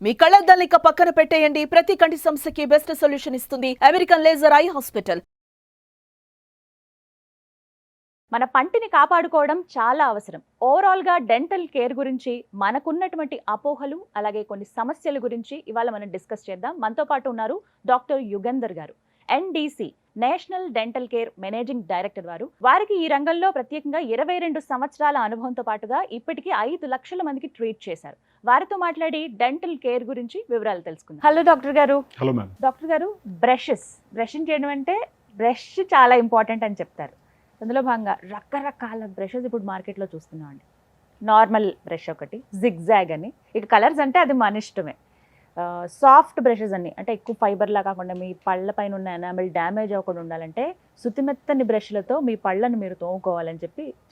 మీ కళ్ళద్దాల్ని ఇక పక్కన పెట్టేయండి. ప్రతి కంటి సమస్యకి బెస్ట్ సొల్యూషన్ ఇస్తుంది అమెరికన్ లేజర్ ఐ హాస్పిటల్. మన పంటిని కాపాడుకోవడం చాలా అవసరం. ఓవరాల్గా డెంటల్ కేర్ గురించి మనకున్నటువంటి అపోహలు అలాగే కొన్ని సమస్యల గురించి ఇవాళ మనం డిస్కస్ చేద్దాం. మనతో పాటు ఉన్నారు డాక్టర్ యుగంధర్ గారు, NDC national dental care managing director వారు. వారికి ఈ రంగంలో ప్రత్యేకంగా 22 సంవత్సరాల అనుభవంతో పాటుగా ఇప్పటికీ 5 లక్షల మందికి ట్రీట్ చేశారు. వారితో మాట్లాడి డెంటల్ కేర్ గురించి వివరాలు తెలుసుకుందాం. హలో డాక్టర్ గారు. Hello ma'am. డాక్టర్ గారు, బ్రషింగ్ చేయడం అంటే బ్రష్ చాలా ఇంపార్టెంట్ అని చెప్తారు. అందులో భాగంగా రకరకాల బ్రషెస్ ఇప్పుడు మార్కెట్లో చూస్తున్నాం అండి. నార్మల్ బ్రష్ ఒకటి, జిగ్జాగ్ అని, ఇక కలర్స్ అంటే అది మన ఇష్టమే. సాఫ్ట్ బ్రషెస్ అన్ని, అంటే ఎక్కువ ఫైబర్లా కాకుండా మీ పళ్ళ పైన ఉన్న ఎనామిల్ డ్యామేజ్ అవ్వకుండా ఉండాలంటే శుతిమెత్తని బ్రష్లతో మీ పళ్ళను మీరు తోముకోవాలని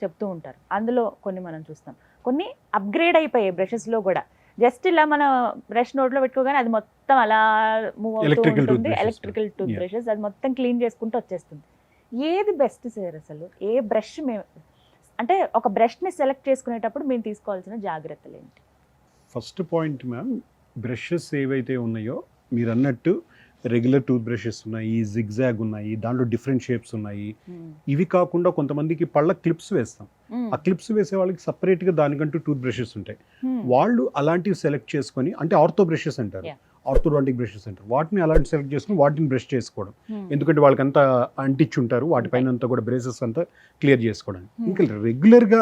చెప్తూ ఉంటారు. అందులో కొన్ని మనం చూస్తాం, కొన్ని అప్గ్రేడ్ అయిపోయాయి బ్రషెస్లో కూడా. జస్ట్ ఇలా మన బ్రష్ నోట్లో పెట్టుకోగానే అది మొత్తం అలా మూవ్ అవుతూ ఉంటుంది. ఎలక్ట్రికల్ టూత్ బ్రషెస్, అది మొత్తం క్లీన్ చేసుకుంటూ వచ్చేస్తుంది. ఏది బెస్ట్ సార్ అసలు? ఏ బ్రష్ అంటే ఒక బ్రష్ని సెలెక్ట్ చేసుకునేటప్పుడు మేము తీసుకోవాల్సిన జాగ్రత్తలు ఏంటి? ఫస్ట్ పాయింట్ మ్యామ్, బ్రషెస్ ఏవైతే ఉన్నాయో మీరు అన్నట్టు రెగ్యులర్ టూత్ బ్రషెస్ ఉన్నాయి, జిగ్జాగ్ ఉన్నాయి, దాంట్లో డిఫరెంట్ షేప్స్ ఉన్నాయి. ఇవి కాకుండా కొంతమందికి పళ్ళ క్లిప్స్ వేస్తాం. ఆ క్లిప్స్ వేసే వాళ్ళకి సపరేట్గా దానికంటూ టూత్ బ్రషెస్ ఉంటాయి. వాళ్ళు అలాంటివి సెలెక్ట్ చేసుకొని, అంటే ఆర్థో బ్రషెస్ అంటారు, ఆర్థోడాంటిక్ బ్రషెస్ అంటారు, వాటిని అలాంటి సెలెక్ట్ చేసుకుని వాటిని బ్రష్ చేసుకోవడం. ఎందుకంటే వాళ్ళకంతా అంటించుంటారు, వాటిపైన అంతా కూడా బ్రేసెస్ అంతా క్లియర్ చేసుకోవడానికి. ఇంకా రెగ్యులర్గా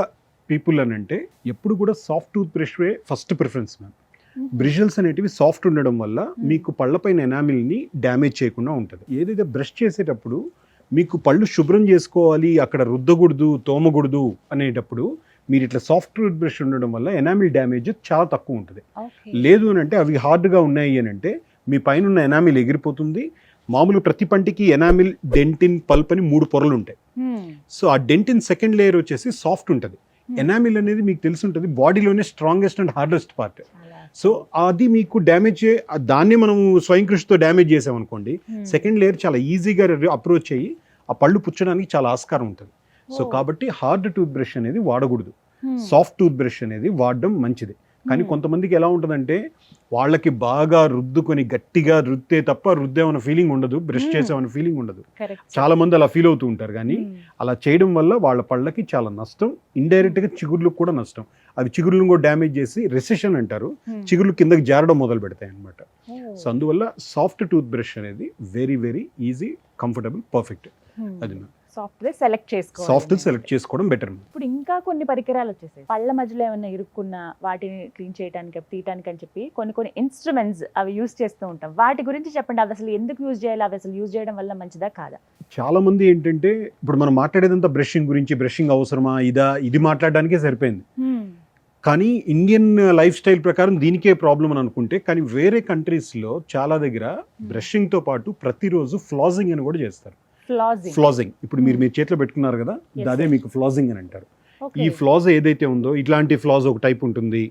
పీపుల్ అని అంటే ఎప్పుడు కూడా soft tooth brush first preference ma'am. Bristles అనేటివి సాఫ్ట్ ఉండడం వల్ల మీకు పళ్ళపైన ఎనామిల్ని డ్యామేజ్ చేయకుండా ఉంటుంది. ఏదైతే బ్రష్ చేసేటప్పుడు మీకు పళ్ళు శుభ్రం చేసుకోవాలి, అక్కడ రుద్దకూడదు, తోమకూడదు అనేటప్పుడు మీరు ఇట్లా సాఫ్ట్ టూత్ బ్రష్ ఉండడం వల్ల ఎనామిల్ డ్యామేజ్ చాలా తక్కువ ఉంటుంది. లేదు అని అంటే అవి హార్డ్గా ఉన్నాయి అని అంటే మీ పైన ఉన్న ఎనామిల్ ఎగిరిపోతుంది. మామూలుగా ప్రతి పంటికి ఎనామిల్, డెంటిన్, పల్ప్ అని 3 పొరలు ఉంటాయి. సో ఆ డెంటిన్ సెకండ్ లేయర్ వచ్చేసి సాఫ్ట్ ఉంటుంది. ఎనామిల్ అనేది మీకు తెలిసి ఉంటుంది బాడీలోనే strongest and hardest part. So అది మీకు డ్యామేజ్, దాన్ని మనం స్వయం కృషితో డ్యామేజ్ చేసామనుకోండి, సెకండ్ లేయర్ చాలా ఈజీగా అప్రోచ్ అయ్యి ఆ పళ్ళు పుచ్చడానికి చాలా ఆస్కారం ఉంటుంది. సో కాబట్టి హార్డ్ టూత్ బ్రష్ అనేది వాడకూడదు, సాఫ్ట్ టూత్ బ్రష్ అనేది వాడడం మంచిది. కానీ కొంతమందికి ఎలా ఉంటుందంటే వాళ్ళకి బాగా రుద్దుకొని గట్టిగా రుద్దే తప్ప రుద్దేమన్న ఫీలింగ్ ఉండదు, బ్రష్ చేసామన్న ఫీలింగ్ ఉండదు. చాలా మంది అలా ఫీల్ అవుతూ ఉంటారు. కానీ అలా చేయడం వల్ల వాళ్ళ పళ్ళకి చాలా నష్టం, ఇండైరెక్ట్గా చిగుర్లకు కూడా నష్టం. అవి చిగుర్లను కూడా డ్యామేజ్ చేసి రెసెషన్ అంటారు, చిగుర్లు కిందకి జారడం మొదలు పెడతాయి అన్నమాట. సో అందువల్ల సాఫ్ట్ టూత్ బ్రష్ అనేది very very easy, comfortable, perfect. అది సాఫ్ట్వేర్ సెలెక్ట్ చేసుకోవడం బెటర్. ఇప్పుడు ఇంకా కొన్ని పరికరాలు వచ్చేసాయి. పళ్ళ మధ్యలో ఏమైనా ఇరుక్కున్న వాటిని క్లీన్ చేయడానికి, తీయటానికి అని చెప్పి కొన్ని ఇన్స్ట్రుమెంట్స్ అవి యూజ్ చేస్తూ ఉంటాం. వాటి గురించి చెప్పండి. అవి అసలు ఎందుకు యూజ్ చేయాలి? అవి అసలు యూజ్ చేయడం వల్ల మంచిదా కాదా? చాలా మంది ఏంటంటే ఇప్పుడు మనం మాట్లాడేదంతా బ్రషింగ్ గురించి, బ్రషింగ్ అవసరమా ఇది మాట్లాడడానికే సరిపోయింది. కానీ ఇండియన్ లైఫ్ స్టైల్ ప్రకారం దీనికే ప్రాబ్లం అని అనుకుంటే, కానీ వేరే కంట్రీస్లో చాలా దగ్గర బ్రషింగ్తో పాటు ప్రతిరోజు ఫ్లాజింగ్ అని కూడా చేస్తారు. ఫ్లాజింగ్ ఇప్పుడు మీరు చేతిలో పెట్టుకున్నారు కదా, అదే మీకు ఫ్లాజింగ్ అని అంటారు. ఈ ఫ్లాజ్ ఏదైతే ఉందో, ఇట్లాంటి ఫ్లాజ్ ఒక టైప్ ఉంటుంది.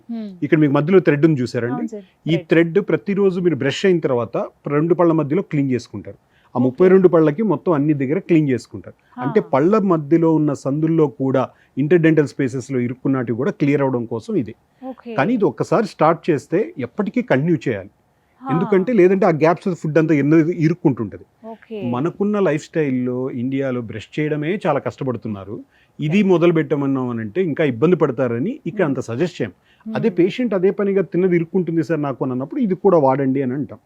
ఇక్కడ మీకు మధ్యలో థ్రెడ్ ఉంది చూసారండి, ఈ థ్రెడ్ ప్రతిరోజు మీరు బ్రష్ అయిన తర్వాత 2 పళ్ళ మధ్యలో క్లీన్ చేసుకుంటారు. ఆ 32 పళ్ళకి మొత్తం అన్ని దగ్గర క్లీన్ చేసుకుంటారు. అంటే పళ్ళ మధ్యలో ఉన్న సందుల్లో కూడా, ఇంటర్డెంటల్ స్పేసెస్లో ఇరుక్కున్నట్టు కూడా క్లియర్ అవడం కోసం ఇది. కానీ ఇది ఒక్కసారి స్టార్ట్ చేస్తే ఎప్పటికీ కంటిన్యూ చేయాలి. ఎందుకంటే లేదంటే ఆ గ్యాప్స్ ఫుడ్ అంతా ఇరుక్కుంటుంటుంది. మనకున్న లైఫ్ స్టైల్లో ఇండియాలో బ్రష్ చేయడమే చాలా కష్టపడుతున్నారు. ఇది మొదలు పెట్టమన్నాం అని అంటే ఇంకా ఇబ్బంది పడతారని ఇక్కడ అంత సజెస్ట్ చేయం. అదే పేషెంట్ అదే పనిగా తిన్నది ఇరుక్కుంటుంది సార్ నాకు అని అన్నప్పుడు ఇది కూడా వాడండి అని అంటాం.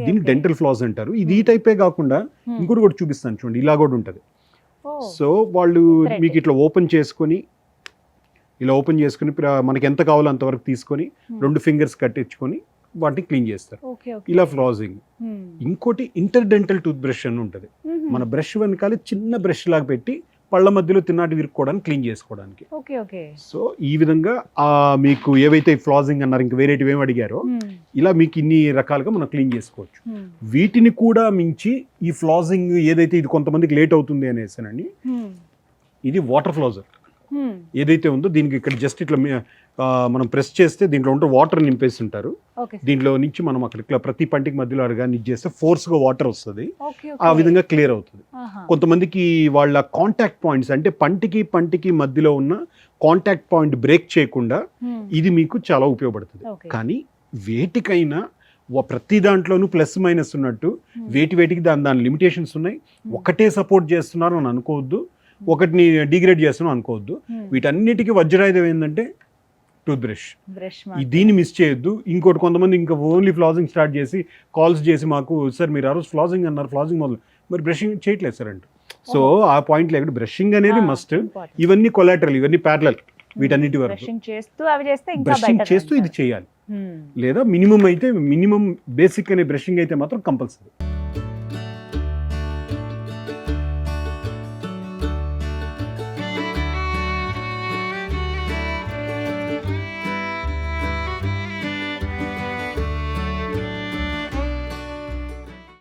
దీన్ని డెంటల్ ఫ్లాస్ అంటారు. ఇది ఈ టైపే కాకుండా ఇంకోటి కూడా చూపిస్తాను చూడండి, ఇలా కూడా ఉంటుంది. సో వాళ్ళు మీకు ఇట్లా ఓపెన్ చేసుకొని మనకి ఎంత కావాలో అంతవరకు తీసుకొని 2 ఫింగర్స్ కట్టించుకొని వాటిని క్లీన్ చేస్తారు. ఇలా ఫ్లాజింగ్. ఇంకోటి ఇంటర్డెంటల్ టూత్ బ్రష్ అని ఉంటుంది. మన బ్రష్ వెనకాల చిన్న బ్రష్ లాగా పెట్టి పళ్ళ మధ్యలో తిన్నాటి విరుక్కోవడానికి, క్లీన్ చేసుకోవడానికి. సో ఈ విధంగా మీకు ఏవైతే ఫ్లాజింగ్ అన్నారు, ఇంకా వేరేటివి ఏమి అడిగారో, ఇలా మీకు ఇన్ని రకాలుగా మనం క్లీన్ చేసుకోవచ్చు. వీటిని కూడా మించి ఈ ఫ్లాజింగ్ ఏదైతే, ఇది కొంతమందికి లేట్ అవుతుంది అనేసానండి, ఇది వాటర్ ఫ్లాజర్ ఏదైతే ఉందో, దీనికి ఇక్కడ జస్ట్ ఇట్లా మనం ప్రెస్ చేస్తే దీంట్లో ఉంటే వాటర్ నింపేసి ఉంటారు. దీంట్లో నుంచి మనం అక్కడ ప్రతి పంటికి మధ్యలో అడగాని చేస్తే ఫోర్స్గా వాటర్ వస్తుంది. ఆ విధంగా క్లియర్ అవుతుంది. కొంతమందికి వాళ్ళ కాంటాక్ట్ పాయింట్స్, అంటే పంటికి మధ్యలో ఉన్న కాంటాక్ట్ పాయింట్ బ్రేక్ చేయకుండా ఇది మీకు చాలా ఉపయోగపడుతుంది. కానీ వేటికైనా ప్రతి దాంట్లోనూ ప్లస్ మైనస్ ఉన్నట్టు వేటికి దాని లిమిటేషన్స్ ఉన్నాయి. ఒకటే సపోర్ట్ చేస్తున్నారు అని అనుకోవద్దు, ఒకటిని డిగ్రేడ్ చేస్తున్నాం అనుకోవద్దు. వీటన్నిటికీ వజ్రాయుధం ఏంటంటే టూత్ బ్రష్. బ్రష్ దీన్ని మిస్ చేయొద్దు. ఇంకోటి కొంతమంది ఇంకా ఓన్లీ ఫ్లాజింగ్ స్టార్ట్ చేసి కాల్స్ చేసి మాకు సార్ మీరు ఆ రోజు ఫ్లాజింగ్ అన్నారు, ఫ్లాజింగ్ మొదలు మరి బ్రషింగ్ చేయట్లేదు సార్ అంటూ. సో ఆ పాయింట్ లేకుండా బ్రషింగ్ అనేది మస్ట్. ఇవన్నీ కొలాటరల్, ఇవన్నీ ప్యారలల్ వీటన్నిటి వరకు. బ్రషింగ్ చేస్తూ అవి చేస్తే ఇంకా బ్రషింగ్ better చేస్తూ ఇది అంటారు. చేయాలి. లేదా మినిమం బేసిక్ అనే బ్రషింగ్ అయితే మాత్రం కంపల్సరీ.